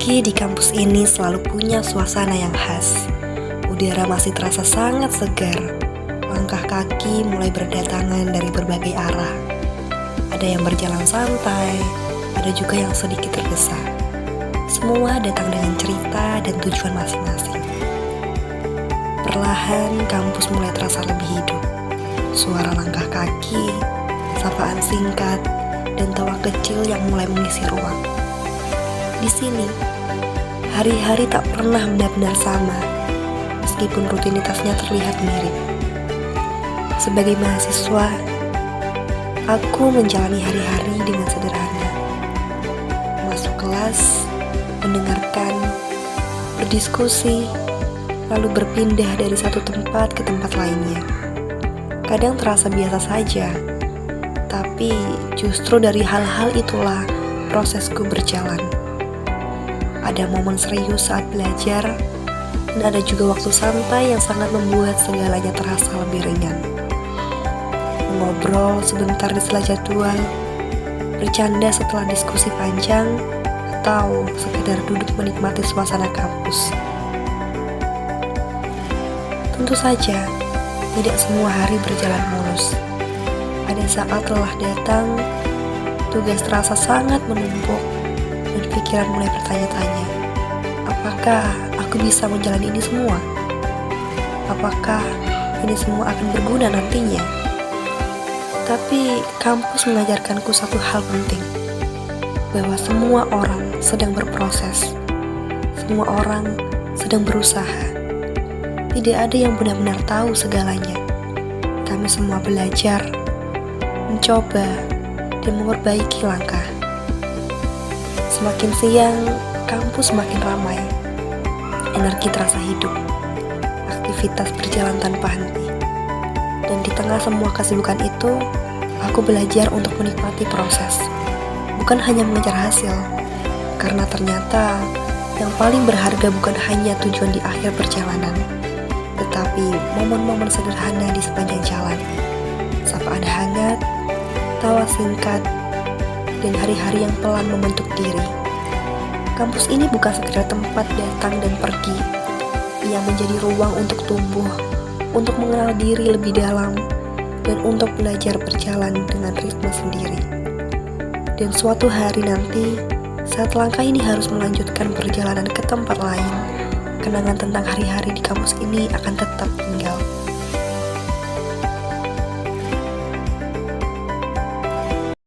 Pagi di kampus ini selalu punya suasana yang khas. Udara masih terasa sangat segar. Langkah kaki mulai berdatangan dari berbagai arah. Ada yang berjalan santai, ada juga yang sedikit tergesa. Semua datang dengan cerita dan tujuan masing-masing. Perlahan kampus mulai terasa lebih hidup. Suara langkah kaki, sapaan singkat, dan tawa kecil yang mulai mengisi ruang. Di sini, hari-hari tak pernah benar-benar sama, meskipun rutinitasnya terlihat mirip. Sebagai mahasiswa, aku menjalani hari-hari dengan sederhana. Masuk kelas, mendengarkan, berdiskusi, lalu berpindah dari satu tempat ke tempat lainnya. Kadang terasa biasa saja, tapi justru dari hal-hal itulah prosesku berjalan. Ada momen serius saat belajar, dan ada juga waktu santai yang sangat membuat segalanya terasa lebih ringan. Ngobrol sebentar di sela jadwal, bercanda setelah diskusi panjang, atau sekedar duduk menikmati suasana kampus. Tentu saja, tidak semua hari berjalan mulus. Ada saat lelah datang, tugas terasa sangat menumpuk, dan pikiran mulai bertanya-tanya, apakah aku bisa menjalani ini semua? Apakah ini semua akan berguna nantinya? Tapi kampus mengajarkanku satu hal penting, bahwa semua orang sedang berproses, semua orang sedang berusaha. Tidak ada yang benar-benar tahu segalanya. Kami semua belajar, mencoba, dan memperbaiki langkah. Semakin siang, kampus semakin ramai. Energi terasa hidup. Aktivitas berjalan tanpa henti. Dan di tengah semua kesibukan itu, aku belajar untuk menikmati proses. Bukan hanya mengejar hasil. Karena ternyata yang paling berharga bukan hanya tujuan di akhir perjalanan, tetapi momen-momen sederhana di sepanjang jalan. Sapaan hangat, tawa singkat, dan hari-hari yang pelan membentuk diri. Kampus ini bukan sekedar tempat datang dan pergi. Ia menjadi ruang untuk tumbuh, untuk mengenal diri lebih dalam, dan untuk belajar berjalan dengan ritme sendiri. Dan suatu hari nanti, saat langkah ini harus melanjutkan perjalanan ke tempat lain, kenangan tentang hari-hari di kampus ini akan tetap tinggal.